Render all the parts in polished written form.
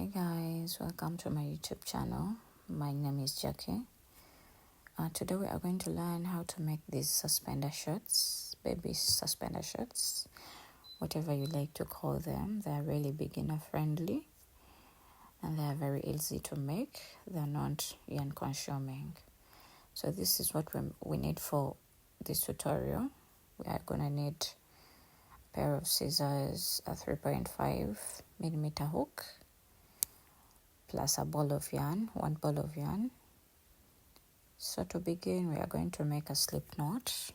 Hi guys, welcome to my YouTube channel. My name is Jackie. Today we are going to learn how to make these suspender shirts, baby suspender shirts, whatever you like to call them. They are really beginner friendly and they are very easy to make. They are not yarn consuming. So this is what we need for this tutorial. We are going to need a pair of scissors, a 3.5 millimeter hook, plus a ball of yarn, one ball of yarn. So to begin, we are going to make a slip knot.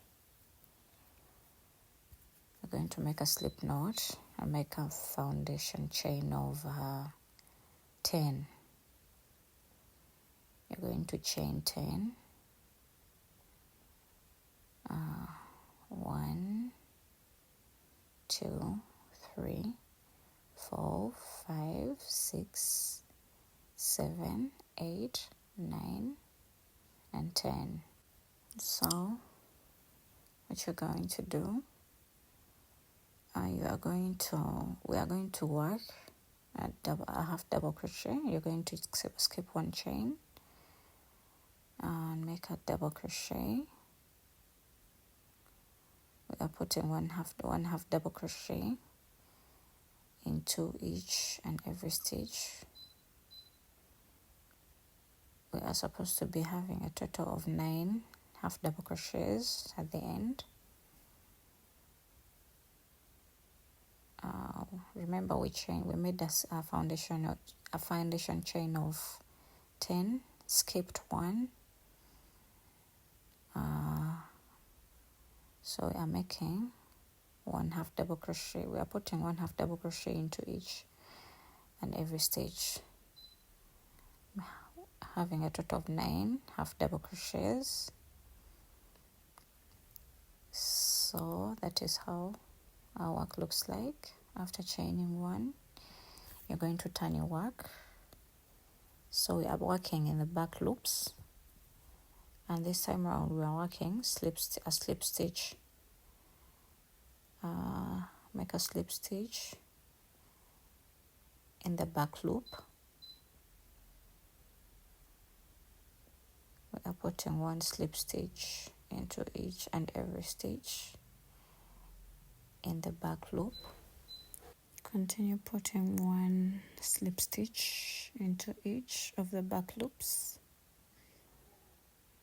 We're going to make a slip knot and make a foundation chain of 10. You're going to chain 10. 1, 2, 3, 4, 5, 6, 7, 8, 9, and 10. So what you're going to do, we are going to work a half double crochet. You're going to skip one chain and make a double crochet. We are putting one half double crochet into each and every stitch. We are supposed to be having a total of 9 half double crochets at the end. Remember we made a foundation chain of 10, skipped 1. So we are making one half double crochet. We are putting one half double crochet into each and every stitch, having a total of 9 half double crochets. So that is how our work looks like. After chaining 1, you're going to turn your work. So we are working in the back loops, and this time around we are working a slip stitch. Make a slip stitch in the back loop. We are putting one slip stitch into each and every stitch in the back loop. Continue putting one slip stitch into each of the back loops.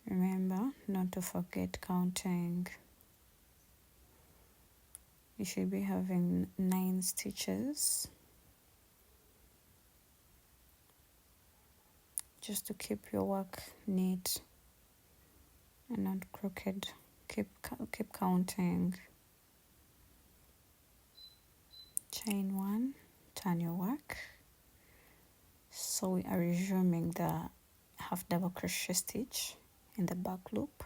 Remember not to forget counting. You should be having 9 stitches, just to keep your work neat and not crooked. Keep counting. Chain 1, turn your work. So we are resuming the half double crochet stitch in the back loop.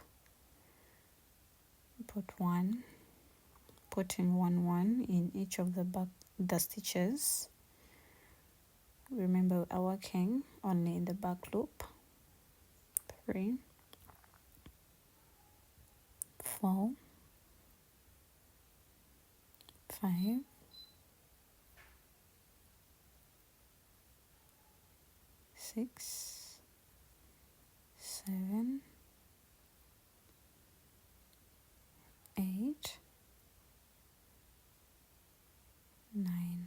Putting one in each of the stitches. Remember we are working only in the back loop. 3, 4, 5, 6, 7, 8, 9.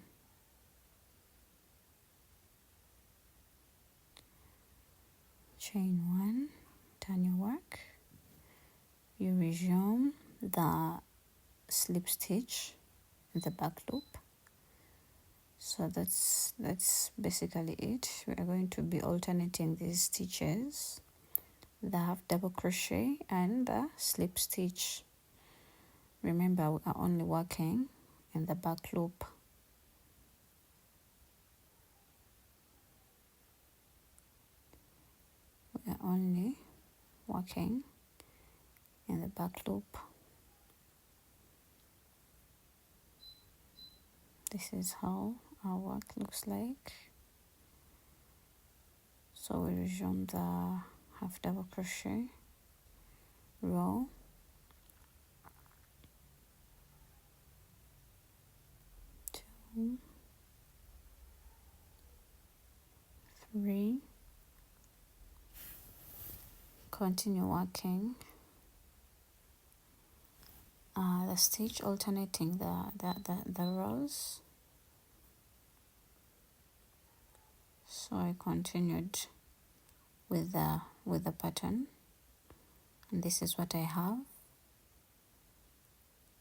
Chain 1, turn your work. You resume the slip stitch in the back loop. So that's basically it. We are going to be alternating these stitches, the half double crochet and the slip stitch. Remember we are only working in the back loop. We are only working in the back loop. This is how our work looks like. So we resume the half double crochet row. Two, continue working the stitch, alternating the rows. So I continued with the pattern, and this is what I have.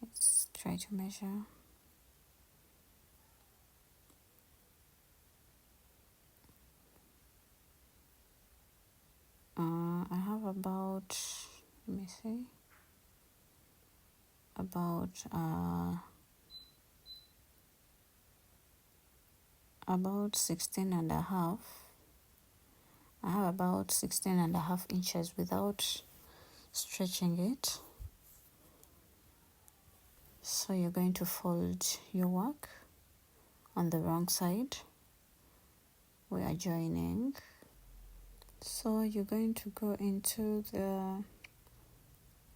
Let's try to measure. I have about, let me see, about 16 and a half. I have about 16 and a half inches without stretching it. So you're going to fold your work on the wrong side. We are joining. So you're going to go into the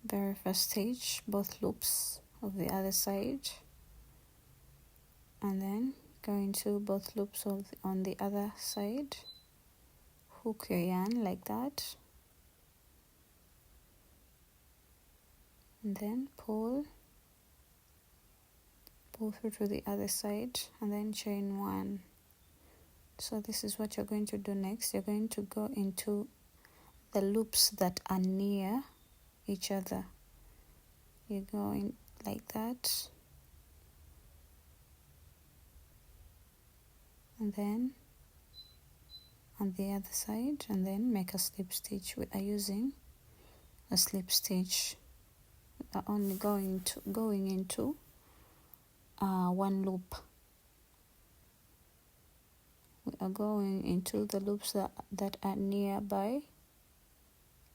very first stitch, both loops of the other side, and then go into both loops on the other side. Hook your yarn like that, and then pull through to the other side, and then chain one. So this is what you're going to do next. You're going to go into the loops that are near each other. You go in like that, and then on the other side, and then make a slip stitch. We are using a slip stitch. We are only going into one loop. We are going into the loops that are nearby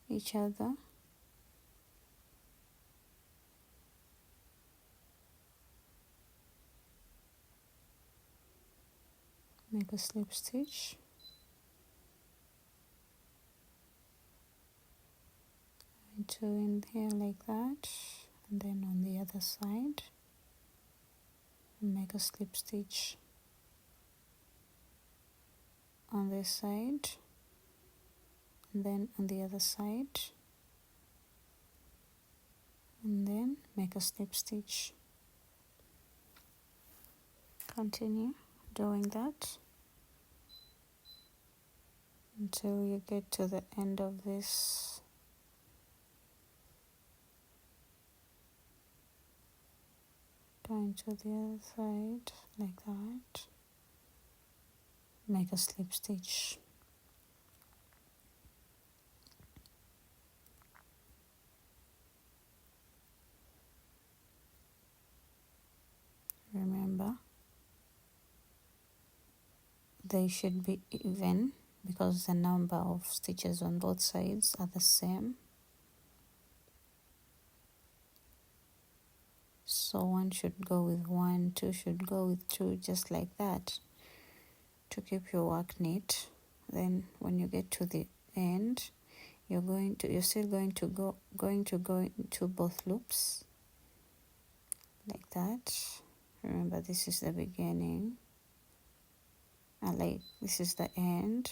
each other. Make a slip stitch. Into in here like that, and then on the other side, make a slip stitch on this side, and then on the other side, and then make a slip stitch. Continue doing that until you get to the end of this. Going to the other side like that. Make a slip stitch. Remember, they should be even because the number of stitches on both sides are the same. So one should go with one, two should go with two, just like that, to keep your work neat. Then when you get to the end, you're still going to go into both loops like that. Remember, this is the beginning, and this is the end.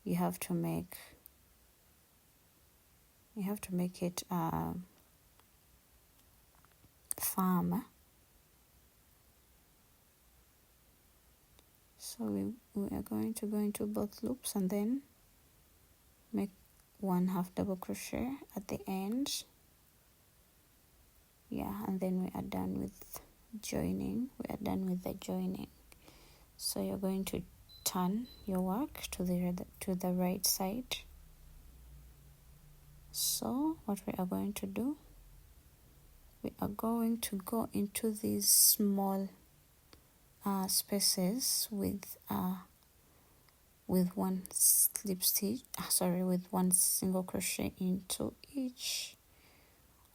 You have to make it firm. So we are going to go into both loops and then make one half double crochet at the end. Yeah, and then we are done with joining. We are done with the joining. So you're going to turn your work to the right side. So what we are going to do, we are going to go into these small spaces with one slip stitch, with one single crochet into each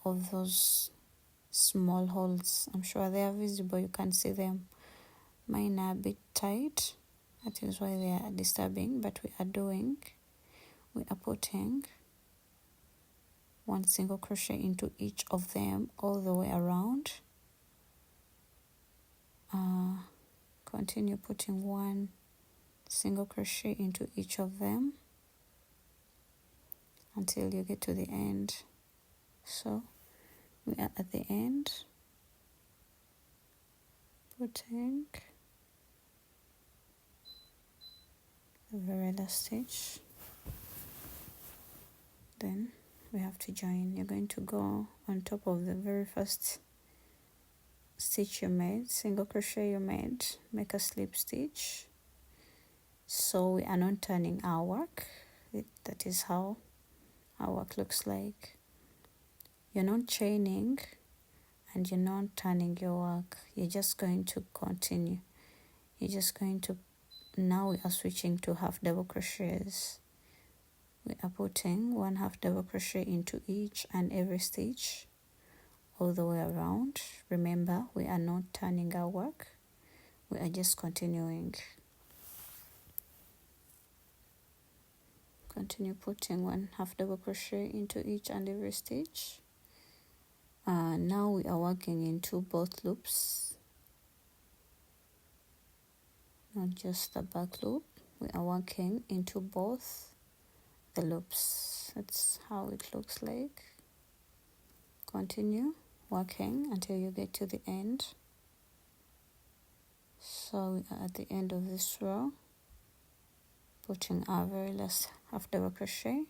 of those small holes. I'm sure they are visible, you can see them. Mine are a bit tight, that is why they are disturbing, but we are putting one single crochet into each of them all the way around. Continue putting one single crochet into each of them until you get to the end. So we are at the end, putting the very last stitch. Then we have to join. You're going to go on top of the very first stitch you made, single crochet you made, make a slip stitch. So we are not turning our work. That is how our work looks like. You're not chaining and you're not turning your work. You're just going to continue. You're just going to, now we are switching to half double crochets. We are putting 1 half double crochet into each and every stitch all the way around. Remember, we are not turning our work. We are just continuing. Continue putting 1 half double crochet into each and every stitch. Now we are working into both loops, not just the back loop. We are working into both the loops. That's how it looks like. Continue working until you get to the end. So we are at the end of this row, putting our very last half double crochet.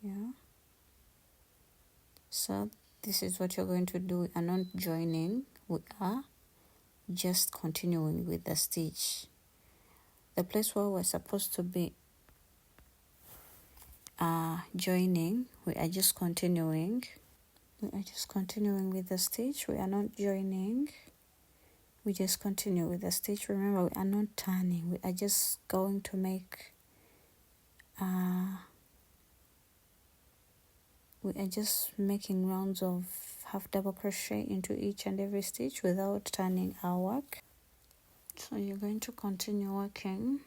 Yeah. So this is what you're going to do. We are not joining, we are just continuing with the stitch. The place where we're supposed to be joining, we are just continuing. We are just continuing with the stitch. We are not joining. We just continue with the stitch. Remember, we are not turning. We are just going to make we are just making rounds of half double crochet into each and every stitch without turning our work. So you're going to continue working,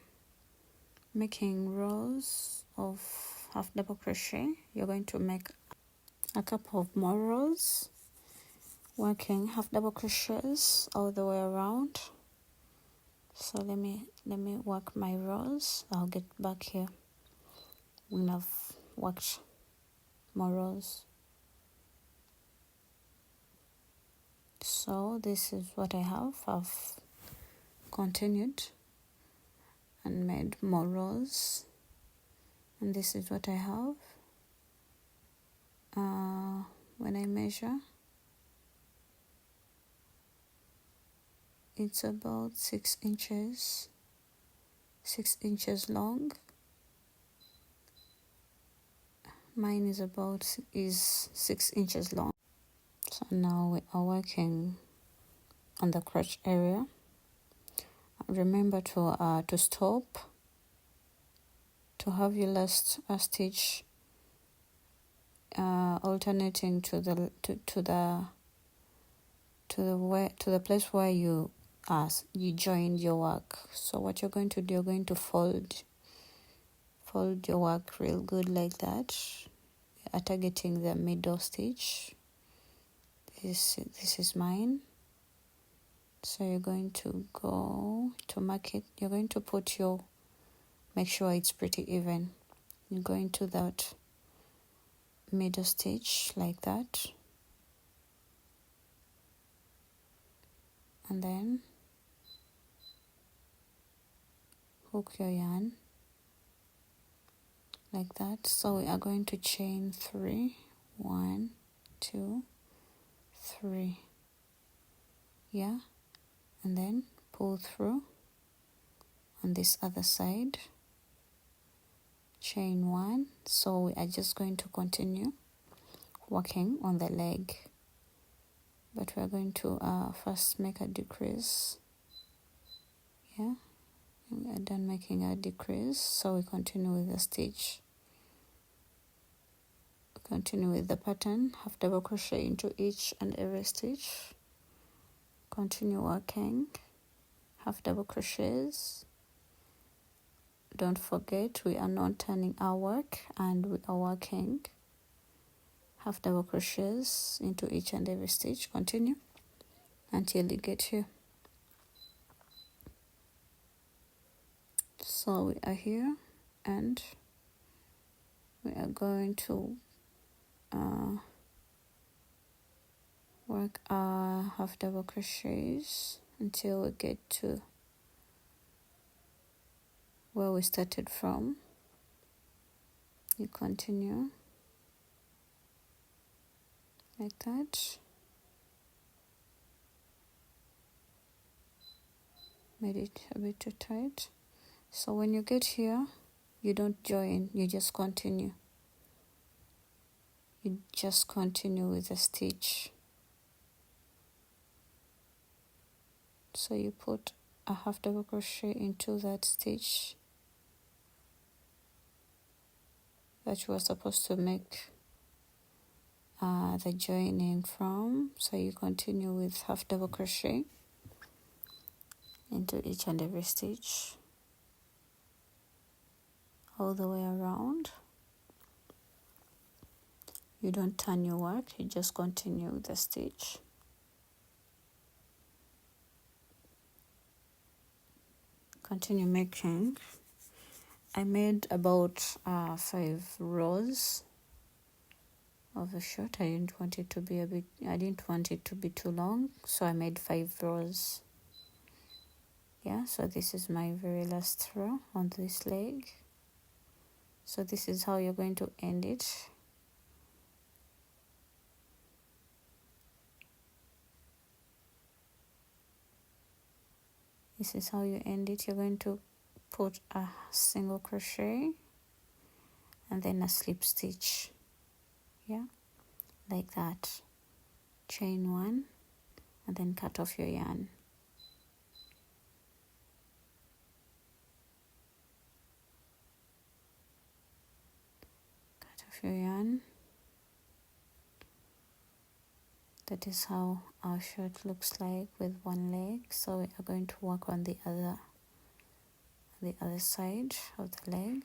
making rows of half double crochet. You're going to make a couple of more rows, working half double crochets all the way around. So let me work my rows. I'll get back here when I've worked more rows. So this is what I have. I've continued and made more rows, and this is what I have. When I measure, it's about 6 inches long. Mine is 6 inches long. So now we are working on the crotch area. Remember to stop, to have your last stitch alternating to the place where you joined your work. So what you're going to do, you're going to fold your work real good like that. You are targeting the middle stitch. This is mine. So you're going to go to mark it. You're going to make sure it's pretty even. You're going to that middle stitch like that, and then hook your yarn like that. So we are going to chain 3, 1, 2, 3, yeah, and then pull through on this other side, chain 1. So we are just going to continue working on the leg, but we are going to first make a decrease. Yeah, we are done making a decrease, so we continue with the stitch. Continue with the pattern, half double crochet into each and every stitch. Continue working half double crochets. Don't forget, we are not turning our work, and we are working half double crochets into each and every stitch. Continue until you get here. So we are here, and we are going to work our half double crochets until we get to where we started from. You continue like that. Made it a bit too tight. So when you get here, you don't join, you just continue. You just continue with the stitch. So you put a half double crochet into that stitch that you were supposed to make the joining from. So you continue with half double crochet into each and every stitch all the way around. You don't turn your work, you just continue with the stitch. Continue making. I made about 5 rows of a shirt. I didn't want it to be too long, so I made 5 rows. Yeah, so this is my very last row on this leg. So this is how you're going to end it. This is how you end it. You're going to put a single crochet and then a slip stitch. Yeah, like that. Chain 1 and then cut off your yarn. Cut off your yarn. That is how our shirt looks like with one leg. So we are going to work on the other side of the leg.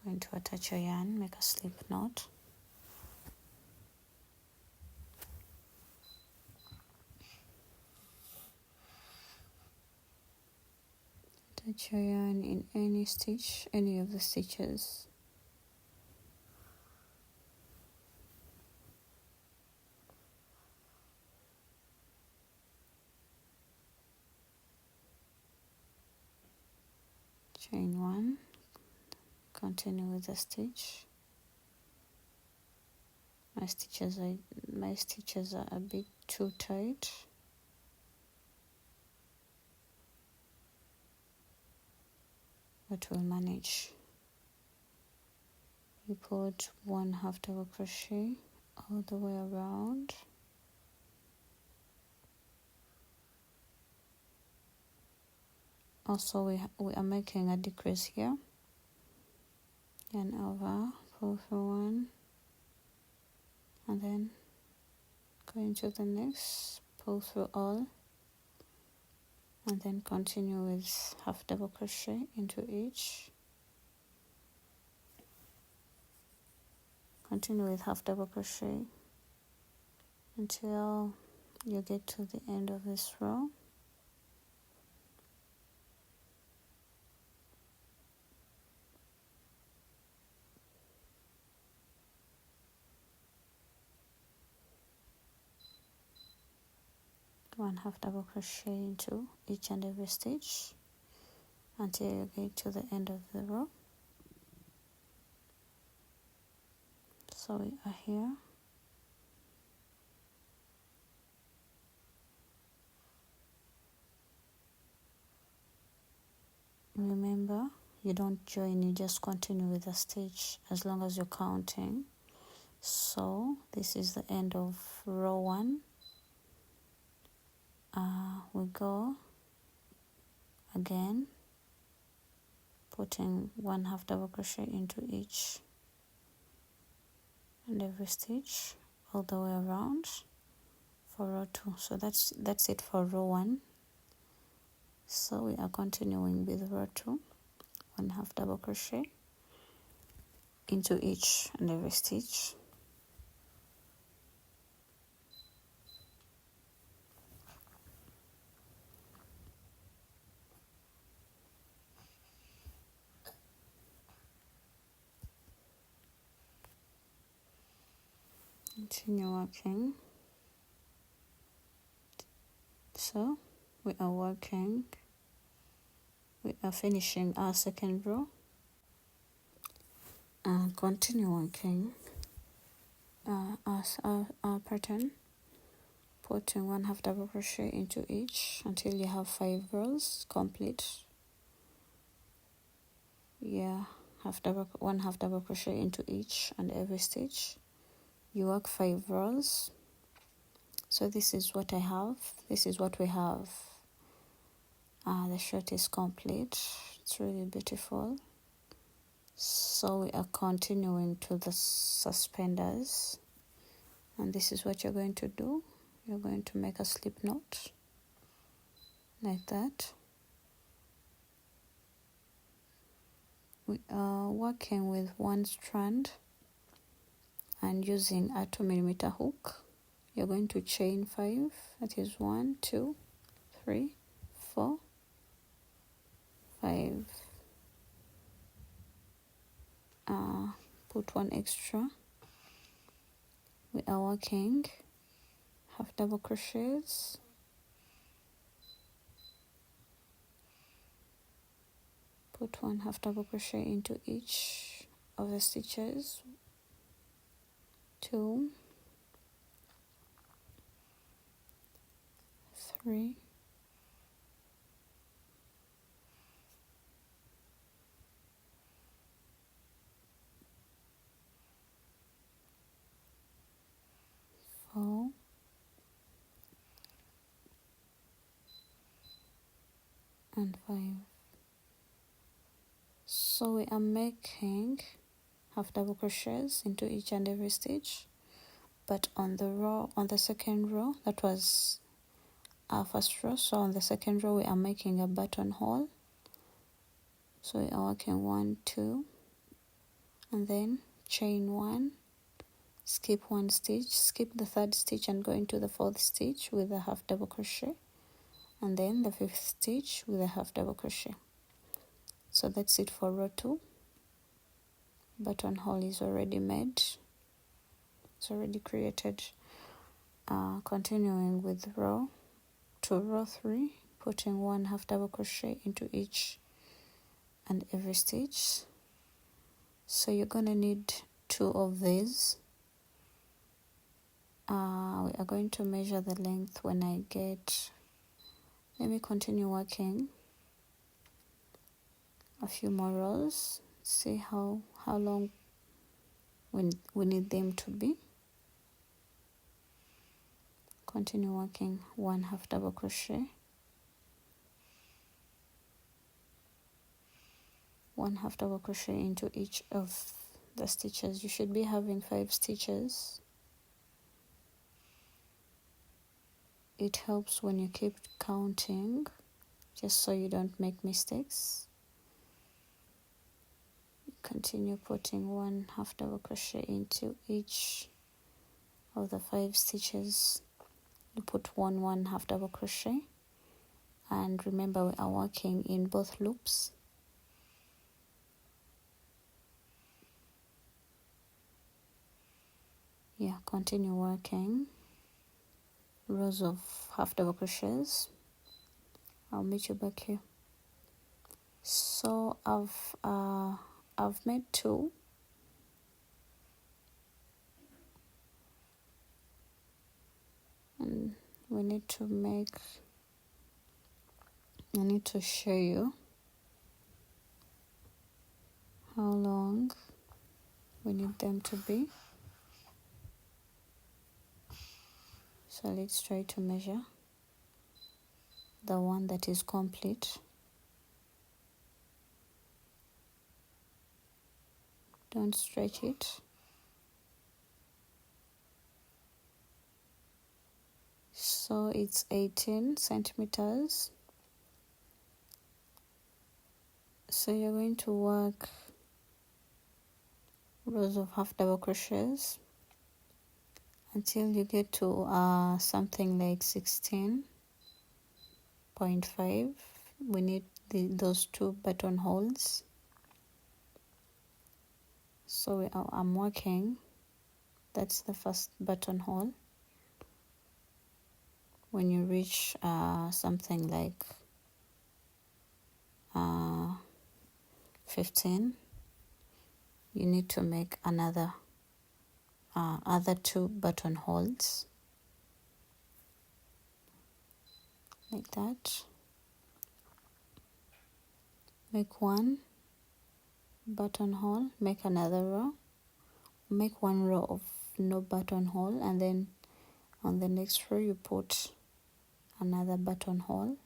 Going to attach your yarn, make a slip knot. Attach your yarn in any stitch, any of the stitches. Chain 1, continue with the stitch. My stitches are a bit too tight. But we'll manage. You put 1 half double crochet all the way around. Also we are making a decrease here. Yarn over, pull through 1, and then go into the next, pull through all, and then continue with half double crochet into each. Continue with half double crochet until you get to the end of this row. One half double crochet into each and every stitch until you get to the end of the row. So we are here. Remember, you don't join, you just continue with the stitch as long as you're counting. So this is the end of row 1. We go again, putting 1 half double crochet into each and every stitch all the way around for row 2. So that's it for row 1. So we are continuing with row 2. 1 half double crochet into each and every stitch. continue working. So we are finishing our second row, and continue working as our pattern, putting 1 half double crochet into each until you have 5 rows complete. Yeah, 1 half double crochet into each and every stitch. You work 5 rows. So this is what I have. This is what we have. The shirt is complete. It's really beautiful. So we are continuing to the suspenders, and this is what you're going to do. You're going to make a slip knot like that. We are working with 1 strand and using a 2mm hook. You're going to chain 5. That is 1, 2, 3, 4, 5. Put 1 extra. We are working half double crochets, put 1 half double crochet into each of the stitches, 2, 3, 4, and 5. So we are making half double crochets into each and every stitch, but on the second row, that was our first row, so on the second row we are making a buttonhole. So we are working 1, 2, and then chain 1, skip 1 stitch, skip the 3rd stitch and go into the 4th stitch with a half double crochet, and then the 5th stitch with a half double crochet. So that's it for row 2. Buttonhole is already made, it's already created. Continuing with row 3, putting 1 half double crochet into each and every stitch. So you're gonna need 2 of these. We are going to measure the length when I get. Let me continue working a few more rows, see how long we need them to be. Continue working 1 half double crochet, 1 half double crochet into each of the stitches. You should be having 5 stitches. It helps when you keep counting, just so you don't make mistakes. Continue putting 1 half double crochet into each of the 5 stitches. You put 1 half double crochet, and remember we are working in both loops. Yeah, continue working rows of half double crochets. I'll meet you back here. So I've made 2. And I need to show you how long we need them to be. So let's try to measure the one that is complete. Don't stretch it. So it's 18 centimeters. So you're going to work rows of half double crochets until you get to something like 16.5. We need those 2 buttonholes. So I'm working That's the first buttonhole. When you reach something like 15, you need to make another other 2 buttonholes like that. Make 1 buttonhole, make another row, make 1 row of no buttonhole, and then on the next row you put another buttonhole.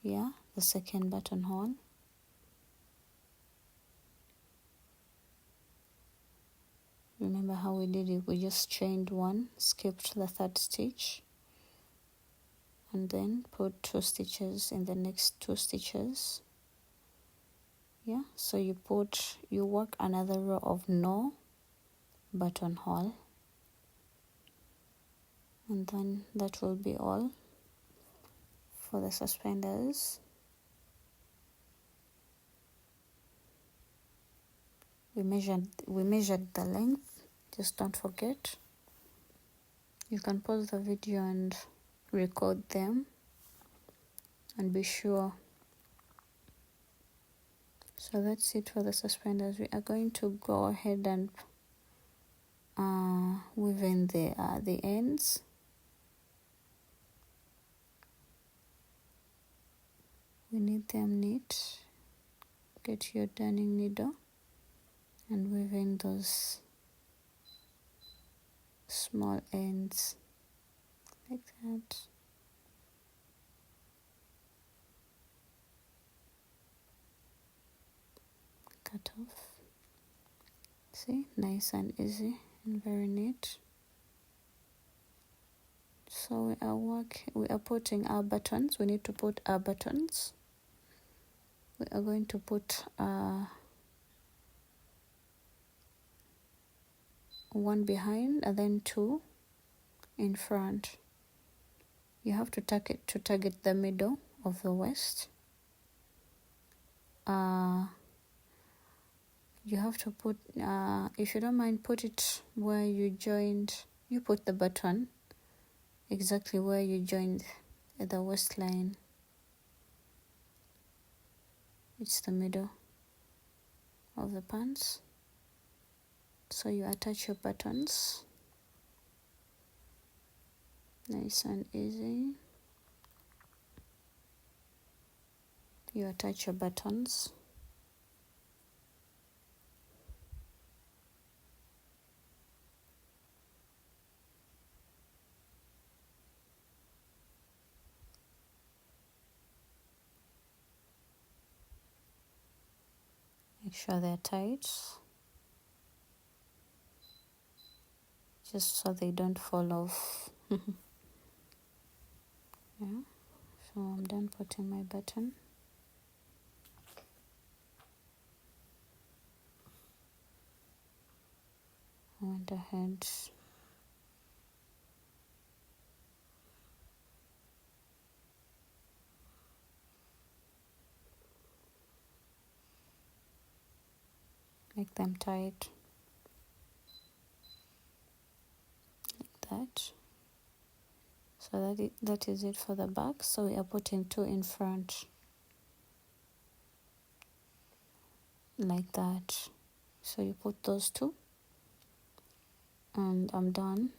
Yeah, the second buttonhole. Remember how we did it? We just chained 1, skipped the 3rd stitch, and then put 2 stitches in the next 2 stitches. Yeah, so you work another row of no buttonhole, and then that will be all for the suspenders. We measured the length, just don't forget. You can pause the video and record them and be sure. So that's it for the suspenders. We are going to go ahead and weave in the ends. We need them neat. Get your darning needle and weave in those small ends like that. Cut off. See, nice and easy and very neat. So we are putting our buttons. We need to put our buttons. We are going to put 1 behind and then 2 in front. You have to target the middle of the waist. You have to put, if you don't mind, put it where you joined. You put the button exactly where you joined the waistline. It's the middle of the pants. So you attach your buttons. Nice and easy. You attach your buttons. Make sure they're tight, just so they don't fall off. Yeah, so I'm done putting my button. I went ahead make them tight like that. So that is it for the back. So we are putting 2 in front like that. So you put those 2 and I'm done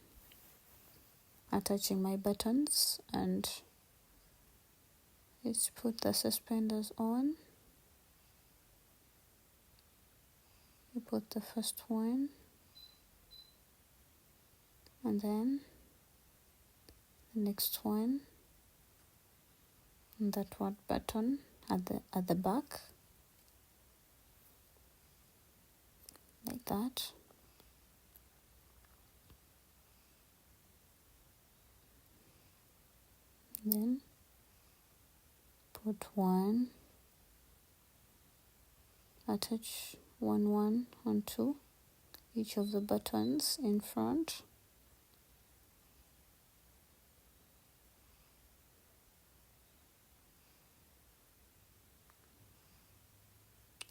attaching my buttons, and let's put the suspenders on. You put the first one and then the next one, and that one button at the back like that. Then put 1, attach 1 onto each of the buttons in front.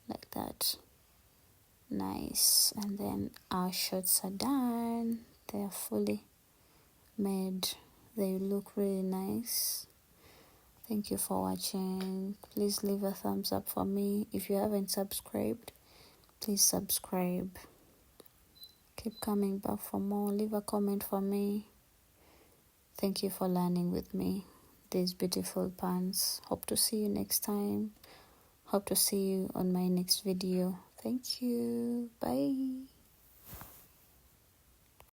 Like that. Nice. And then our shirts are done. They are fully made. They look really nice. Thank you for watching. Please leave a thumbs up for me. If you haven't subscribed, please subscribe. Keep coming back for more. Leave a comment for me. Thank you for learning with me these beautiful pants. Hope to see you next time. Hope to see you on my next video. Thank you. Bye.